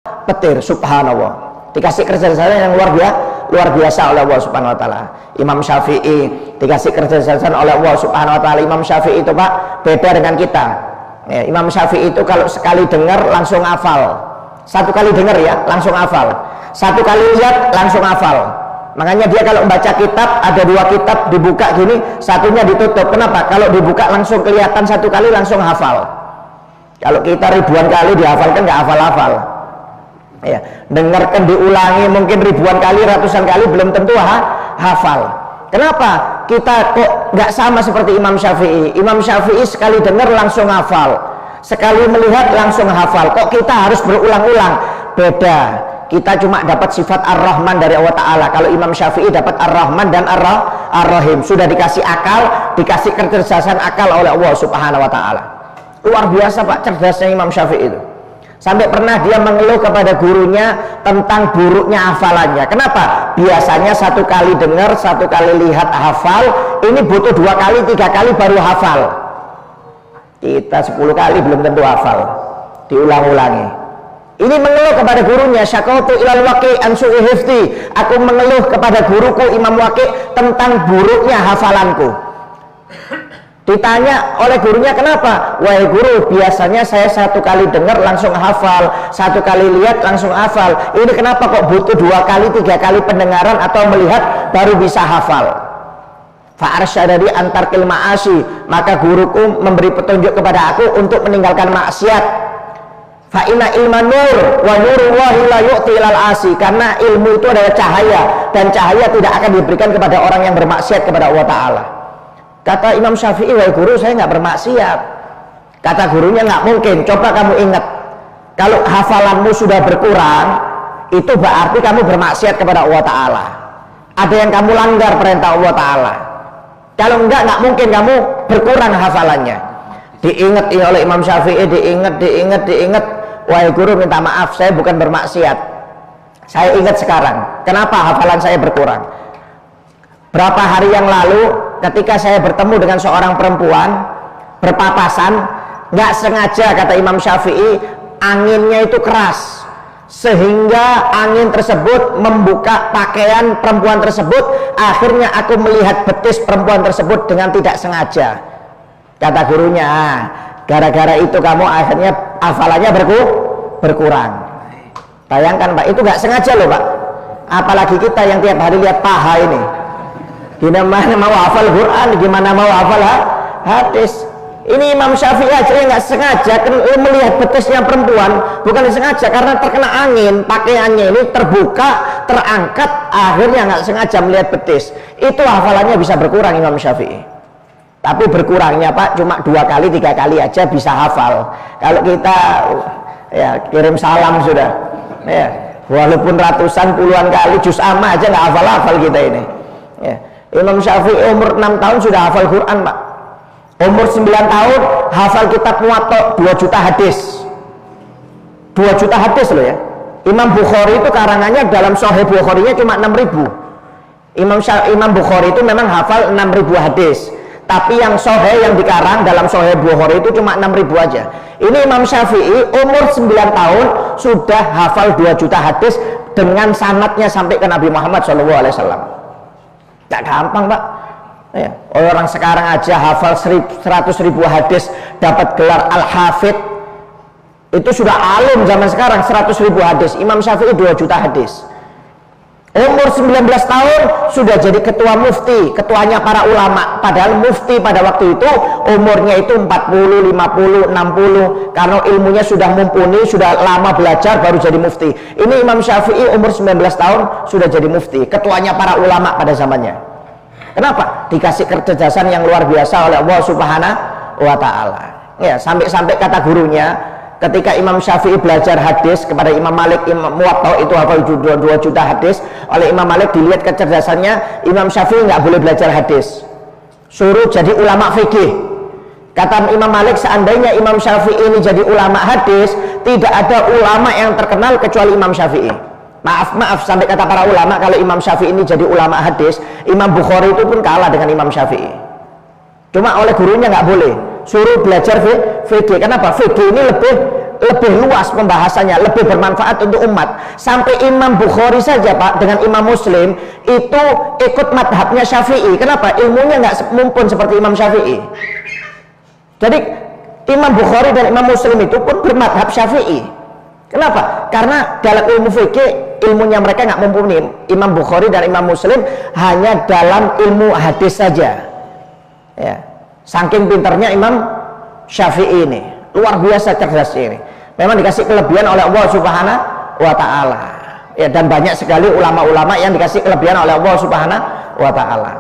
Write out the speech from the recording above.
petir, subhanallah. Dikasih kecerdasan yang luar biasa oleh Allah Subhanahu wa taala. Imam Syafi'i dikasih kecerdasan oleh Allah Subhanahu wa taala. Imam Syafi'i itu Pak beda dengan kita. Ya, Imam Syafi'i itu kalau sekali dengar langsung hafal. Satu kali dengar ya, langsung hafal. Satu kali lihat langsung hafal. Makanya dia kalau membaca kitab, ada dua kitab dibuka gini, satunya ditutup. Kenapa? Kalau dibuka langsung kelihatan satu kali langsung hafal. Kalau kita ribuan kali dihafalkan nggak hafal-hafal. Ya, dengarkan diulangi mungkin ribuan kali, ratusan kali belum tentu hafal. Kenapa? Kita kok nggak sama seperti Imam Syafi'i. Imam Syafi'i sekali dengar langsung hafal, sekali melihat langsung hafal. Kok kita harus berulang-ulang? Beda. Kita cuma dapat sifat Ar-Rahman dari Allah Ta'ala. Kalau Imam Syafi'i dapat Ar-Rahman dan Ar-Rahim. Sudah dikasih akal, dikasih kecerdasan akal oleh Allah Subhanahu wa Ta'ala. Luar biasa Pak cerdasnya Imam Syafi'i itu. Sampai pernah dia mengeluh kepada gurunya tentang buruknya hafalannya. Kenapa? Biasanya satu kali dengar, satu kali lihat hafal. Ini butuh 2 kali, 3 kali baru hafal. Kita 10 kali belum tentu hafal. Diulang-ulangi. Ini mengeluh kepada gurunya. Syakautu ilal Waqi' an su'i hifdi. Aku mengeluh kepada guruku Imam Waqi' tentang buruknya hafalanku. Ditanya oleh gurunya, kenapa? Wahai guru, biasanya saya satu kali dengar langsung hafal, satu kali lihat langsung hafal. Ini kenapa kok butuh 2 kali, 3 kali pendengaran atau melihat baru bisa hafal? Fa'arsyadani antar ma'asi. Maka guruku memberi petunjuk kepada aku untuk meninggalkan maksiat. Fa'ina ilma nur wa nurullahi la yu'ti ilal asi. Karena ilmu itu adalah cahaya, dan cahaya tidak akan diberikan kepada orang yang bermaksiat kepada Allah Ta'ala. Kata Imam Syafi'i, wahai guru, saya nggak bermaksiat. Kata gurunya, nggak mungkin. Coba kamu ingat, kalau hafalanmu sudah berkurang, itu berarti kamu bermaksiat kepada Allah Ta'ala. Ada yang kamu langgar perintah Allah Ta'ala. Kalau enggak mungkin kamu berkurang hafalannya. Diingat oleh Imam Syafi'i, diingat. Wahai guru, minta maaf, saya bukan bermaksiat. Saya ingat sekarang, kenapa hafalan saya berkurang. Berapa hari yang lalu, ketika saya bertemu dengan seorang perempuan, berpapasan, nggak sengaja, kata Imam Syafi'i, anginnya itu keras, sehingga angin tersebut membuka pakaian perempuan tersebut. Akhirnya aku melihat betis perempuan tersebut dengan tidak sengaja. Kata gurunya, gara-gara itu kamu akhirnya hafalannya berkurang. Bayangkan Pak, itu nggak sengaja loh Pak. Apalagi kita yang tiap hari lihat paha ini. Gimana mau hafal Quran, gimana mau hafal hadis. Ini Imam Syafi'i aja yang nggak sengaja melihat betisnya perempuan, bukan disengaja, karena terkena angin, pakaiannya ini terbuka, terangkat, akhirnya nggak sengaja melihat betis. Itu hafalannya bisa berkurang Imam Syafi'i. Tapi berkurangnya Pak cuma 2 kali, 3 kali aja bisa hafal. Kalau kita ya kirim salam sudah, ya walaupun ratusan, puluhan kali juz amma aja nggak hafal kita ini. Ya. Imam Syafi'i umur 6 tahun sudah hafal Quran Pak. Umur 9 tahun hafal kitab Muwatta 2 juta hadis. 2 juta hadis loh ya. Imam Bukhari itu karangannya dalam Sahih Bukharinya cuma 6.000. Imam Bukhari itu memang hafal 6.000 hadis. Tapi yang Sahih yang dikarang dalam Sahih Bukhari itu cuma 6.000 aja. Ini Imam Syafi'i umur 9 tahun sudah hafal 2 juta hadis dengan sanadnya sampai ke Nabi Muhammad SAW. Gak gampang Pak ya. Orang sekarang aja hafal 100.000 hadis, dapat gelar Al-Hafidh, itu sudah alim zaman sekarang. 100.000 hadis. Imam Syafi'i 2 juta hadis. Umur 19 tahun sudah jadi ketua mufti, ketuanya para ulama. Padahal mufti pada waktu itu umurnya itu 40, 50, 60, karena ilmunya sudah mumpuni, sudah lama belajar baru jadi mufti. Ini Imam Syafi'i umur 19 tahun sudah jadi mufti, ketuanya para ulama pada zamannya. Kenapa? Dikasih kecerdasan yang luar biasa oleh Allah Subhanahu wa Ta'ala. Ya, sampai-sampai kata gurunya, ketika Imam Syafi'i belajar hadis kepada Imam Malik, Imam Muwatta itu hafal 2 juta hadis. Oleh Imam Malik dilihat kecerdasannya, Imam Syafi'i nggak boleh belajar hadis, suruh jadi ulama fikih. Kata Imam Malik, seandainya Imam Syafi'i ini jadi ulama hadis, tidak ada ulama yang terkenal kecuali Imam Syafi'i. Maaf, sampai kata para ulama, kalau Imam Syafi'i ini jadi ulama hadis, Imam Bukhari itu pun kalah dengan Imam Syafi'i. Cuma oleh gurunya nggak boleh, suruh belajar fikih. Kenapa? Fikih ini lebih lebih luas pembahasannya, lebih bermanfaat untuk umat. Sampai Imam Bukhari saja Pak dengan Imam Muslim itu ikut madhabnya Syafi'i. Kenapa? Ilmunya nggak mumpun seperti Imam Syafi'i. Jadi Imam Bukhari dan Imam Muslim itu pun bermadhab Syafi'i. Kenapa? Karena dalam ilmu fikih ilmunya mereka nggak mumpuni. Imam Bukhari dan Imam Muslim hanya dalam ilmu hadis saja. Ya, saking pinternya Imam Syafi'i ini, luar biasa cerdasnya ini. Memang dikasih kelebihan oleh Allah Subhanahu wa Ta'ala. Ya, dan banyak sekali ulama-ulama yang dikasih kelebihan oleh Allah Subhanahu wa Ta'ala.